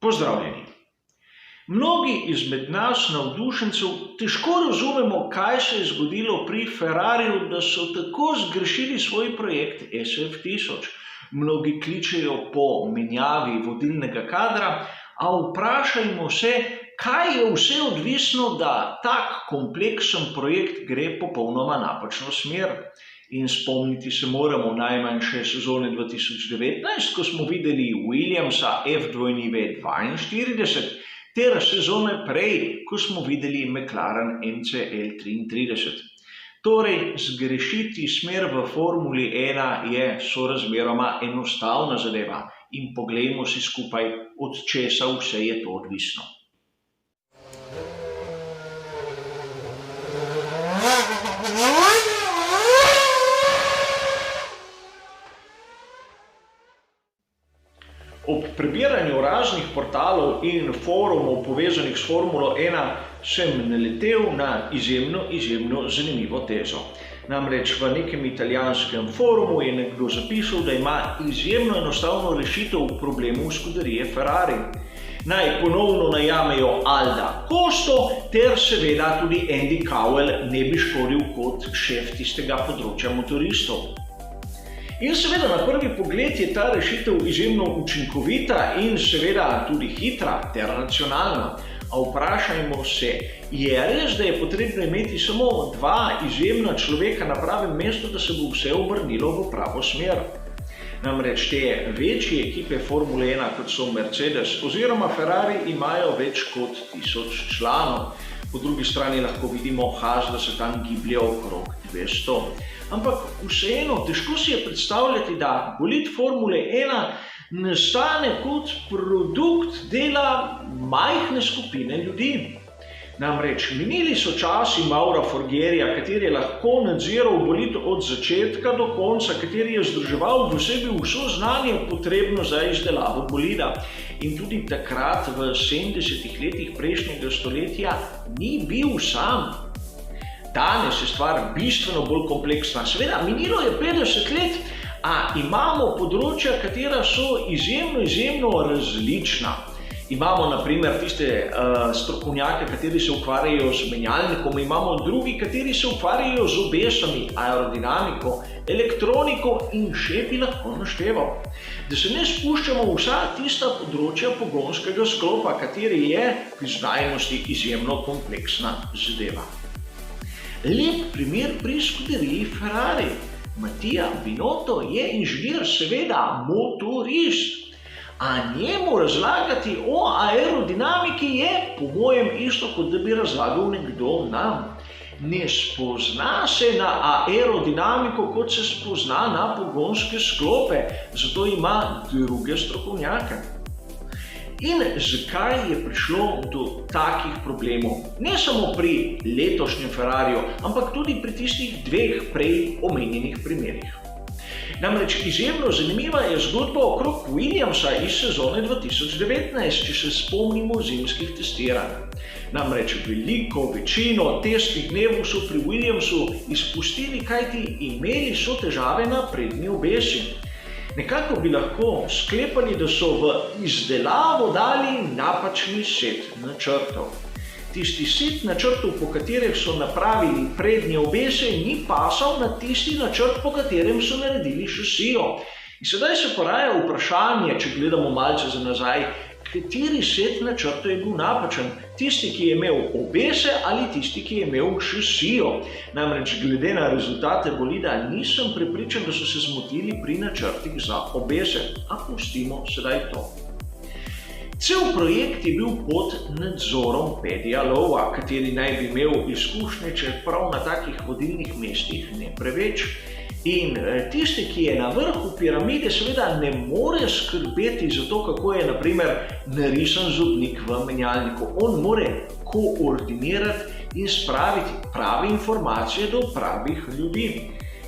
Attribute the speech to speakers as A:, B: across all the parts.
A: Pozdravljeni! Mnogi izmed nas, navdušencev, težko razumemo, kaj se je zgodilo pri Ferrariju, da so tako zgrešili svoj projekt SF1000. Mnogi kličejo po menjavi vodilnega kadra, a vprašajmo se, kaj je vse odvisno, da tak kompleksen projekt gre popolnoma napačno smer. In spomniti se moramo najmanjše sezone 2019, ko smo videli Williamsa F242, ter sezone prej, ko smo videli McLaren MCL33. Torej, zgrešiti smer v Formuli 1 je sorazmeroma enostavna zadeva in poglejmo si skupaj, od česa vse je to odvisno. Ob prebiranju raznih portalov in forumov povezanih s Formulo 1 sem naletel na izjemno zanimivo tezo. Namreč v nekem italijanskem forumu je nekdo zapisal, da ima izjemno enostavno rešitev problemov skuderije Ferrari. Naj ponovno najamejo Alda Costo ter seveda tudi Andy Cowell ne bi škodil kot šef tistega področja motoristov. In seveda na prvi pogled je ta rešitev izjemno učinkovita in seveda tudi hitra ter racionalna. A vprašajmo se, je res, da je potrebno imeti samo dva izjemna človeka na pravem mestu, da se bo vse obrnilo v pravo smer? Namreč te večje ekipe Formule 1, kot so Mercedes oziroma Ferrari, imajo več kot 1000 članov. Po drugi strani lahko vidimo Haas, da se tam giblje okrog 200. Ampak vseeno, težko si je predstavljati, da bolid Formule 1 nastane kot produkt dela majhne skupine ljudi. Namreč minili so časi Maura Forgierija, kateri je lahko nadziral bolid od začetka do konca, kateri je združeval v sebi vso znanje potrebno za izdelavo bolida. In tudi takrat v 70-ih letih prejšnjega stoletja ni bil sam. Danes je stvar bistveno bolj kompleksna. Seveda, minilo je 50 let, a imamo področja, katera so izjemno različna. Imamo na primer tiste strokovnjake, kateri se ukvarjajo z menjalnikom, imamo drugi, kateri se ukvarjajo z obesami, aerodinamiko, elektroniko in še bi lahko našteval. Da se ne spuščamo v vsa tista področja pogonskega sklopa, kateri je pri znajnosti izjemno kompleksna zadeva. Lep primer pri skuderiji Ferrari. Mattia Binotto je inženir, seveda motorist. A njemu razlagati o aerodinamiki je, po mojem, isto, kot da bi razlagal nekdo nam. Ne spozna se na aerodinamiko, kot se spozna na pogonske sklope, zato ima druge strokovnjake. In zakaj je prišlo do takih problemov? Ne samo pri letošnjem Ferrariju, ampak tudi pri tistih dveh prej omenjenih primerih. Namreč izjemno zanimiva je zgodba okrog Williamsa iz sezone 2019, če se spomnimo zimskih testiranj. Namreč veliko večino testnih dnevov so pri Williamsu izpustili, kajti imeli so težave na prednji obesi. Nekako bi lahko sklepali, da so v izdelavo dali napačni set načrtov. Tisti set načrtov, po katerih so napravili prednje obese, ni pasal na tisti načrt, po katerem so naredili šasijo. In sedaj se poraja vprašanje, če gledamo malce za nazaj, kateri set načrtov je bil napačen, tisti, ki je imel obese ali tisti, ki je imel šasijo. Namreč glede na rezultate bolida nisem prepričan, da so se zmotili pri načrtih za obese, a pustimo sedaj to. Cel projekt je bil pod nadzorom Paddyja Lowa, kateri naj bi imel izkušnje, čeprav na takih vodilnih mestih ne preveč. In tisti, ki je na vrhu piramide, seveda ne more skrbeti za to, kako je na primer narisan zobnik v menjalniku. On more koordinirati in spraviti prave informacije do pravih ljudi.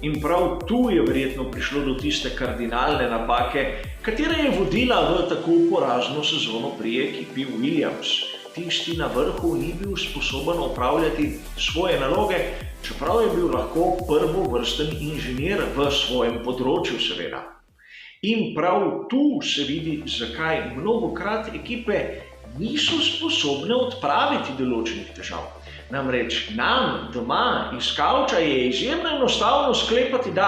A: In prav tu je verjetno prišlo do tiste kardinalne napake, katera je vodila v tako porazno sezono pri ekipi Williams. Tisti na vrhu ni bil sposoben opravljati svoje naloge, čeprav je bil lahko prvovrsten inženir v svojem področju, seveda. In prav tu se vidi, zakaj mnogokrat ekipe niso sposobne odpraviti določenih težav. Namreč nam doma iz kavča je izjemno enostavno sklepati, da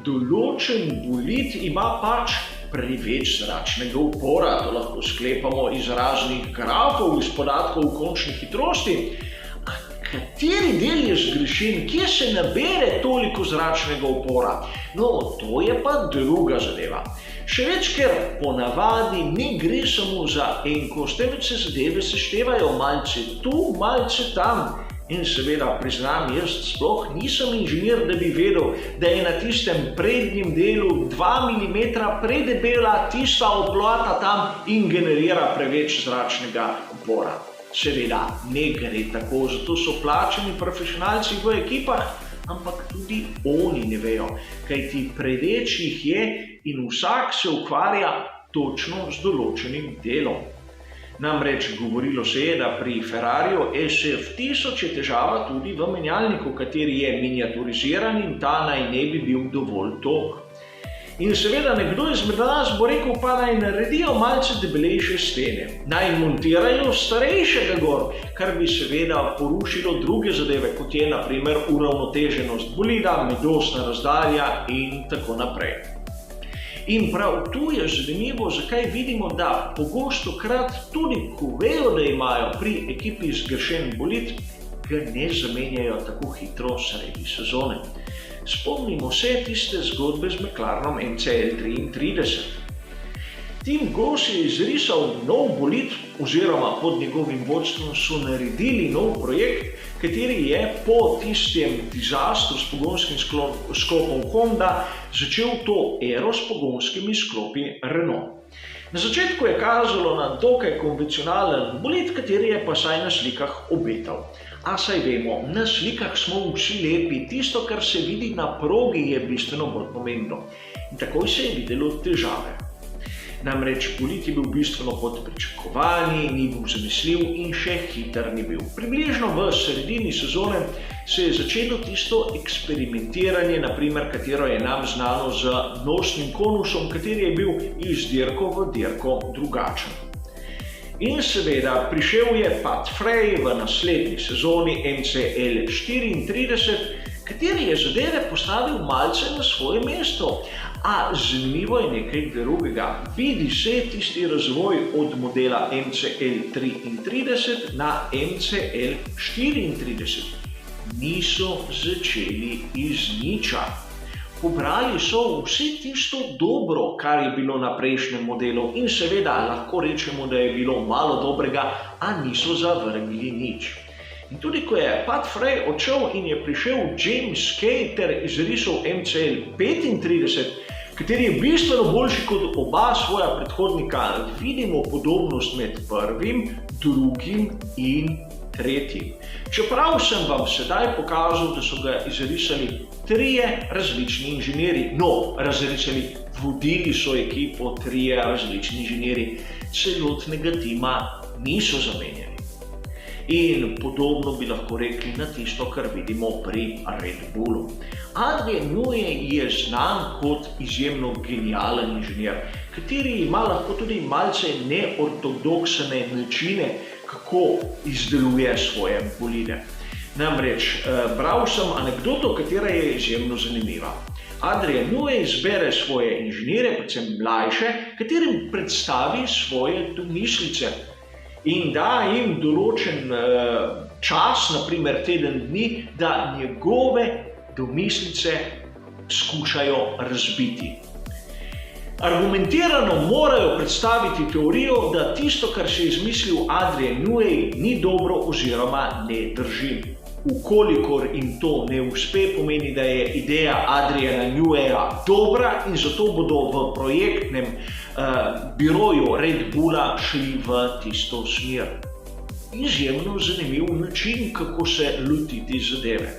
A: določen bolid ima pač preveč zračnega upora. To lahko sklepamo iz raznih grafov, iz podatkov o končni hitrosti. A kateri del je zgrešen, kje se nabere toliko zračnega upora? No, to je pa druga zadeva. Še več, ker ponavadi ne gre samo za enkos, temveč se zadeve seštevajo malce tu, malce tam. In seveda, priznam, jaz sploh nisem inženir, da bi vedel, da je na tistem prednjem delu 2 mm predebela tista oplata tam in generira preveč zračnega upora. Seveda, ne gre tako, zato so plačani profesionalci v ekipah, ampak tudi oni ne vejo, kajti preveč jih je in vsak se ukvarja točno z določenim delom. Namreč govorilo se je, da pri Ferrariju SF1000 je težava tudi v menjalniku, kateri je miniaturiziran in ta naj ne bi bil dovolj tog. In seveda nekdo izmed nas bo rekel, pa naj naredijo malce debelejše stene, naj montirajo starejšega gor, kar bi seveda porušilo druge zadeve, kot je na primer uravnoteženost bolida, medosna razdalja in tako naprej. In prav tu je zanimivo, zakaj vidimo, da pogostokrat tudi, ko vejo, da imajo pri ekipi zgrešen bolid, ga ne zamenjajo tako hitro sredi sezone. Spomnimo se tiste zgodbe z McLarenom MCL33. Tim Goss je izrisal nov bolid, oziroma pod njegovim vodstvom so naredili nov projekt, kateri je po tistem dizastru s pogonskim sklopom Honda začel to ero s pogonskimi sklopi Renault. Na začetku je kazalo na dokaj konvencionalen bolid, kateri je pa saj na slikah obetal. A saj vemo, na slikah smo vsi lepi, tisto, kar se vidi na progi, je bistveno bolj pomembno. In takoj se je videlo težave. Namreč bolid je bil bistveno pod pričakovanji, ni bil zanesljiv in še hiter ni bil. Približno v sredini sezone se je začelo tisto eksperimentiranje, naprimer, katero je nam znano z nosnim konusom, kateri je bil iz dirko v dirko drugačen. In seveda prišel je Pat Frey v naslednji sezoni MCL34, kateri je zadeve postavil malce na svoje mesto. A zanimivo je nekaj drugega. Vidi se tisti razvoj od modela MCL33 na MCL34. Niso začeli iz niča. Pobrali so vse tisto dobro, kar je bilo na prejšnjem modelu in seveda lahko rečemo, da je bilo malo dobrega, a niso zavrnili nič. In tudi ko je Pat Frey odšel in je prišel James Kay ter izrisal MCL35, kateri je bistveno boljši kot oba svoja predhodnika, vidimo podobnost med prvim, drugim in tretjim. Čeprav sem vam sedaj pokazal, da so ga izrisali trije različni inženirji, vodili so ekipo trije različni inženirji, celotnega tima niso zamenjali. In podobno bi lahko rekli na tisto, kar vidimo pri Red Bullu. Adrian Newey je znan kot izjemno genialen inženir, kateri ima lahko tudi malce neortodoksne načine, kako izdeluje svoje bolide. Namreč, bral sem anekdoto, katera je izjemno zanimiva. Adrian Newey izbere svoje inženirje, predvsem mlajše, katerim predstavi svoje domislice in da jim določen čas, naprimer teden dni, da njegove domislice skušajo razbiti. Argumentirano morajo predstaviti teorijo, da tisto, kar se je izmislil Adrian Newey, ni dobro oziroma ne drži. Ukolikor jim to ne uspe, pomeni, da je ideja Adriana Neweya dobra in zato bodo v projektnem biroju Red Bulla šli v tisto smer. Izjemno zanimiv način, kako se lotiti zadeve.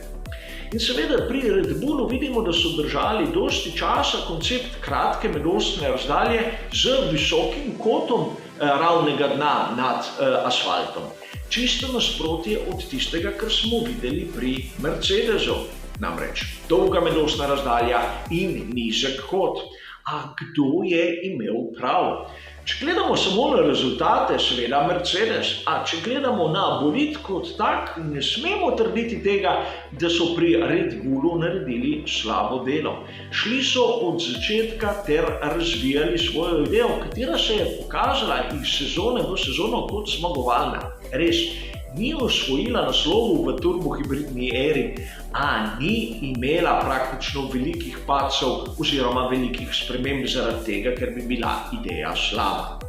A: In seveda pri Red Bullu vidimo, da so držali dosti časa koncept kratke medostne razdalje z visokim kotom ravnega dna nad asfaltom. Čisto nasprotje od tistega, kar smo videli pri Mercedesu. Namreč dolga medostna razdalja in nizek kot. a kdo je imel prav? Če gledamo samo na rezultate, seveda Mercedes, a če gledamo na bolid kot tak, ne smemo trditi tega, da so pri Red Bullu naredili slabo delo. Šli so od začetka ter razvijali svojo idejo, katera se je pokazala iz sezone v sezono kot zmagovalna. Res, ni osvojila naslovov v turbohibridni eri, a ni imela praktično velikih padcev oziroma velikih sprememb zaradi tega, ker bi bila ideja slaba.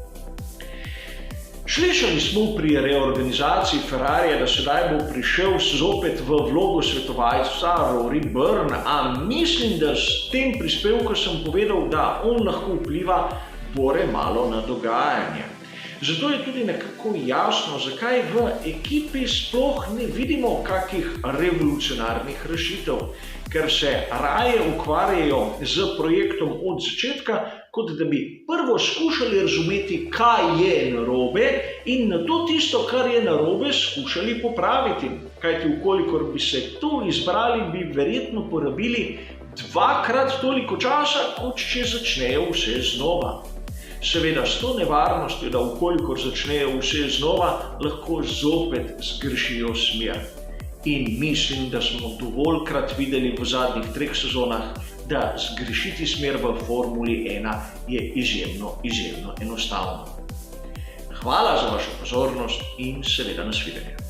A: Slišali smo pri reorganizaciji Ferrarija, da sedaj bo prišel zopet v vlogo svetovalca Rory Byrne, a mislim, da s tem prispevkom sem povedal, da on lahko vpliva bore malo na dogajanje. Zato je tudi nekako jasno, zakaj v ekipi sploh ne vidimo kakih revolucionarnih rešitev, ker se raje ukvarjajo z projektom od začetka, kot da bi prvo skušali razumeti, kaj je narobe in nato tisto, kar je narobe, skušali popraviti. Kajti vkolikor bi se to izbrali, bi verjetno porabili dvakrat toliko časa, kot če začnejo vse znova. Seveda s to nevarnostjo, da vkolikor začnejo vse znova, lahko zopet zgrešijo smer. In mislim, da smo dovoljkrat videli v zadnjih 3 sezonah, da zgrešiti smer v Formuli 1 je izjemno enostavno. Hvala za vašo pozornost in seveda nasvidenje.